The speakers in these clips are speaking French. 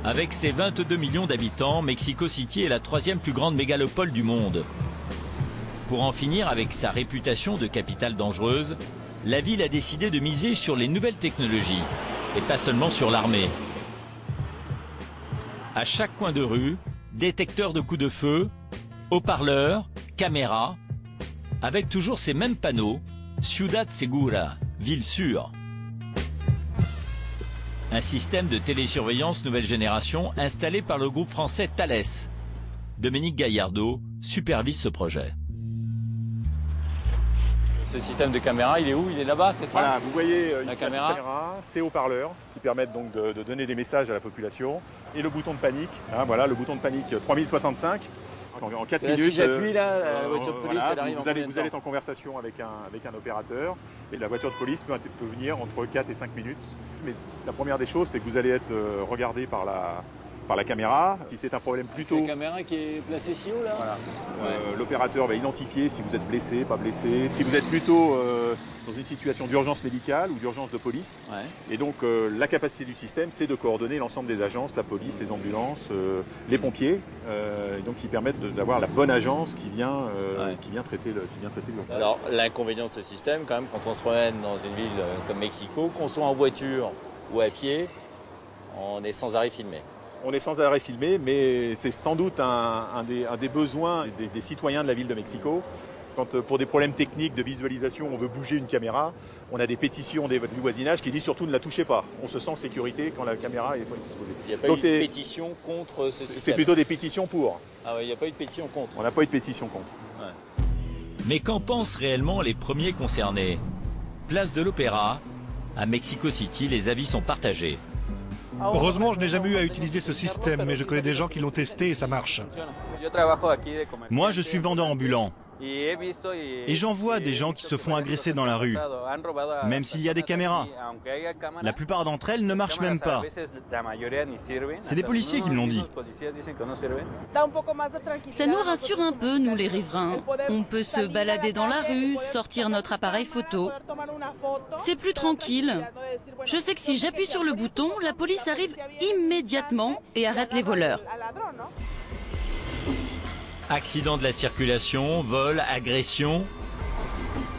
Avec ses 22 millions d'habitants, Mexico City est la troisième plus grande mégalopole du monde. Pour en finir avec sa réputation de capitale dangereuse, la ville a décidé de miser sur les nouvelles technologies, et pas seulement sur l'armée. À chaque coin de rue, détecteurs de coups de feu, haut-parleurs, caméras, avec toujours ces mêmes panneaux, Ciudad Segura, ville sûre. Un système de télésurveillance nouvelle génération installé par le groupe français Thales. Dominique Gaillardeau supervise ce projet. Ce système de caméra, il est où? Il est là-bas, c'est ça? Voilà, vous voyez la ici caméra, ces haut-parleurs qui permettent donc de donner des messages à la population. Et le bouton de panique, hein, voilà, le bouton de panique 3065. En 4 minutes, si j'appuie là, la voiture de police, voilà, elle arrive vous allez être en conversation avec un opérateur et la voiture de police peut venir entre 4 et 5 minutes. Mais la première des choses, c'est que vous allez être regardé par la caméra. Si c'est un problème plus tôt, la caméra qui est placée si haut là, voilà. Ouais. L'opérateur va identifier si vous êtes blessé, pas blessé, si vous êtes plutôt dans une situation d'urgence médicale ou d'urgence de police. Ouais. Et donc la capacité du système, c'est de coordonner l'ensemble des agences, la police, les ambulances, les pompiers, et donc qui permettent d'avoir la bonne agence qui vient traiter l'urgence. Alors l'inconvénient de ce système, quand même, quand on se promène dans une ville comme Mexico, qu'on soit en voiture ou à pied, on est sans arrêt filmé. On est sans arrêt filmé, mais c'est sans doute un des besoins des citoyens de la ville de Mexico. Quand pour des problèmes techniques de visualisation, on veut bouger une caméra, on a des pétitions du voisinage qui disent surtout ne la touchez pas. On se sent en sécurité quand la caméra est exposée. Il n'y a pas eu de pétition contre ce système? C'est plutôt des pétitions pour. Ah oui, il n'y a pas eu de pétition contre? On n'a pas eu de pétition contre. Ouais. Mais qu'en pensent réellement les premiers concernés? Place de l'Opéra, à Mexico City, les avis sont partagés. Heureusement, je n'ai jamais eu à utiliser ce système, mais je connais des gens qui l'ont testé et ça marche. Moi, je suis vendeur ambulant. Et j'en vois des gens qui se font agresser dans la rue, même s'il y a des caméras. La plupart d'entre elles ne marchent même pas. C'est des policiers qui me l'ont dit. Ça nous rassure un peu, nous les riverains. On peut se balader dans la rue, sortir notre appareil photo. C'est plus tranquille. Je sais que si j'appuie sur le bouton, la police arrive immédiatement et arrête les voleurs. Accidents de la circulation, vols, agressions,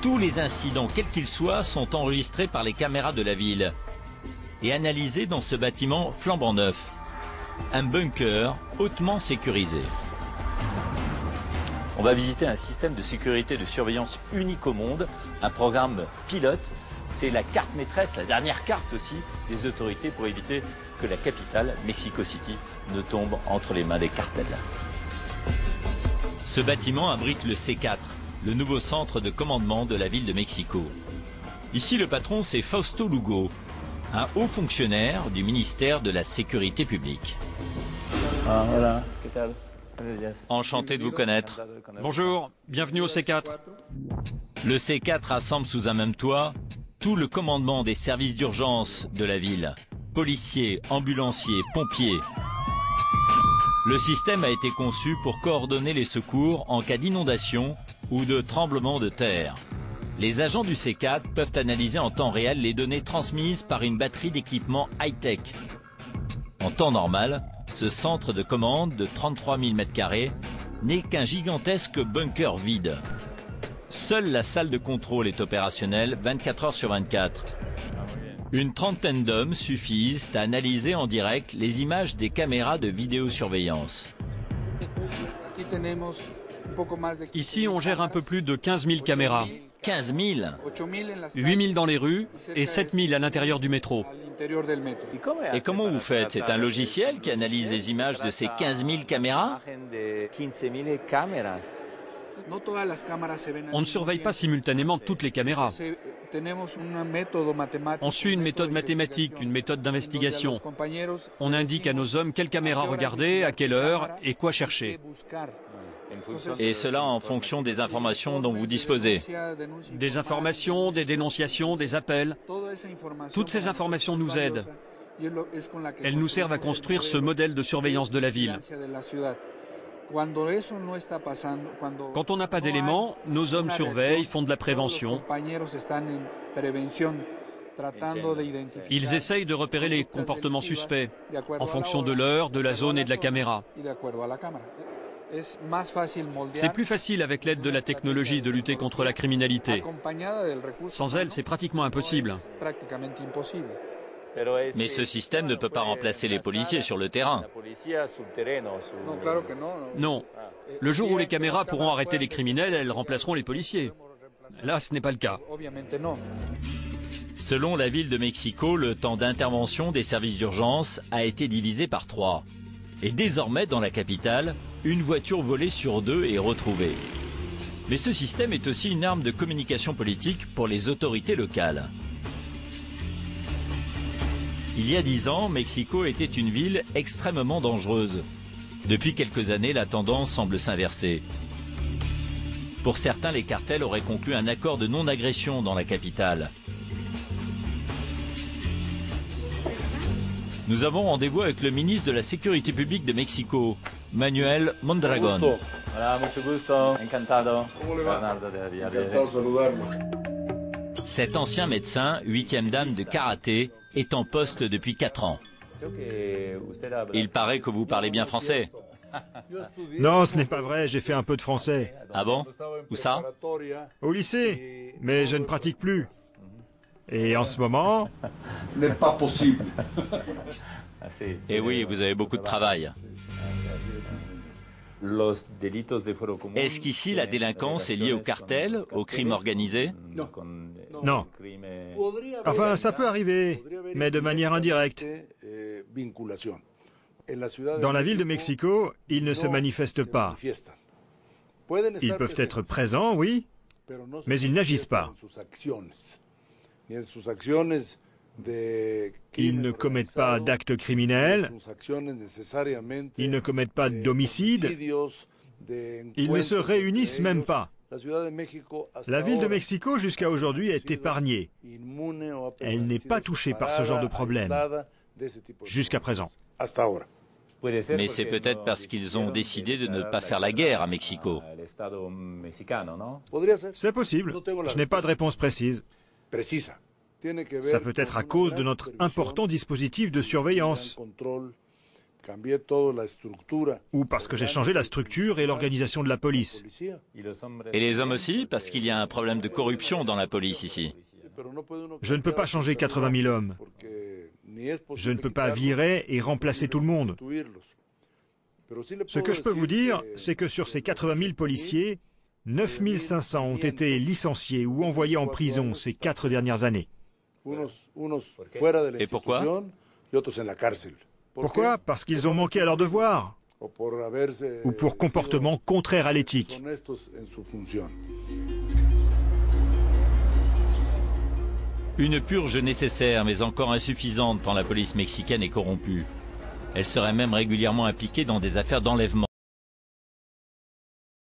tous les incidents, quels qu'ils soient, sont enregistrés par les caméras de la ville et analysés dans ce bâtiment flambant neuf, un bunker hautement sécurisé. On va visiter un système de sécurité de surveillance unique au monde, un programme pilote. C'est la carte maîtresse, la dernière carte aussi des autorités pour éviter que la capitale, Mexico City, ne tombe entre les mains des cartels. Ce bâtiment abrite le C4, le nouveau centre de commandement de la ville de Mexico. Ici, le patron, c'est Fausto Lugo, un haut fonctionnaire du ministère de la Sécurité publique. Ah, voilà. Enchanté de vous connaître. Bonjour, bienvenue au C4. Le C4 rassemble sous un même toit tout le commandement des services d'urgence de la ville. Policiers, ambulanciers, pompiers. Le système a été conçu pour coordonner les secours en cas d'inondation ou de tremblement de terre. Les agents du C4 peuvent analyser en temps réel les données transmises par une batterie d'équipements high-tech. En temps normal, ce centre de commande de 33 000 m² n'est qu'un gigantesque bunker vide. Seule la salle de contrôle est opérationnelle 24 heures sur 24. Une trentaine d'hommes suffisent à analyser en direct les images des caméras de vidéosurveillance. Ici, on gère un peu plus de 15 000 caméras. 15 000 8 000 dans les rues et 7 000 à l'intérieur du métro. Et comment vous faites? C'est un logiciel qui analyse les images de ces 15 000 caméras? On ne surveille pas simultanément toutes les caméras. On suit une méthode mathématique, une méthode d'investigation. On indique à nos hommes quelle caméra regarder, à quelle heure et quoi chercher. Et cela en fonction des informations dont vous disposez. Des informations, des dénonciations, des appels. Toutes ces informations nous aident. Elles nous servent à construire ce modèle de surveillance de la ville. Quand on n'a pas d'éléments, nos hommes surveillent, font de la prévention. Ils essayent de repérer les comportements suspects en fonction de l'heure, de la zone et de la caméra. C'est plus facile avec l'aide de la technologie de lutter contre la criminalité. Sans elle, c'est pratiquement impossible. Mais ce système ne peut pas remplacer les policiers sur le terrain. Non. Le jour où les caméras pourront arrêter les criminels, elles remplaceront les policiers. Là, ce n'est pas le cas. Selon la ville de Mexico, le temps d'intervention des services d'urgence a été divisé par 3. Et désormais, dans la capitale, une voiture volée sur 2 est retrouvée. Mais ce système est aussi une arme de communication politique pour les autorités locales. Il y a 10 ans, Mexico était une ville extrêmement dangereuse. Depuis quelques années, la tendance semble s'inverser. Pour certains, les cartels auraient conclu un accord de non-agression dans la capitale. Nous avons rendez-vous avec le ministre de la Sécurité publique de Mexico, Manuel Mondragón. Cet ancien médecin, 8e dan de karaté, est en poste depuis 4 ans. Il paraît que vous parlez bien français. Non, ce n'est pas vrai, j'ai fait un peu de français. Ah bon? Où ça? Au lycée, mais je ne pratique plus. Et en ce moment... n'est pas possible. Et oui, vous avez beaucoup de travail. Est-ce qu'ici la délinquance est liée au cartel, au crime organisé? Non. Enfin, ça peut arriver, mais de manière indirecte. Dans la ville de Mexico, ils ne se manifestent pas. Ils peuvent être présents, oui, mais ils n'agissent pas. Ils ne commettent pas d'actes criminels, ils ne commettent pas d'homicides, ils ne se réunissent même pas. La ville de Mexico, jusqu'à aujourd'hui, est épargnée. Elle n'est pas touchée par ce genre de problème, jusqu'à présent. Mais c'est peut-être parce qu'ils ont décidé de ne pas faire la guerre à Mexico. C'est possible. Je n'ai pas de réponse précise. Ça peut être à cause de notre important dispositif de surveillance. Ou parce que j'ai changé la structure et l'organisation de la police. Et les hommes aussi, parce qu'il y a un problème de corruption dans la police ici. Je ne peux pas changer 80 000 hommes. Je ne peux pas virer et remplacer tout le monde. Ce que je peux vous dire, c'est que sur ces 80 000 policiers, 9 500 ont été licenciés ou envoyés en prison ces 4 dernières années. Et pourquoi? Pourquoi? Parce qu'ils ont manqué à leur devoir, ou pour comportement contraire à l'éthique. Une purge nécessaire, mais encore insuffisante tant la police mexicaine est corrompue. Elle serait même régulièrement impliquée dans des affaires d'enlèvement.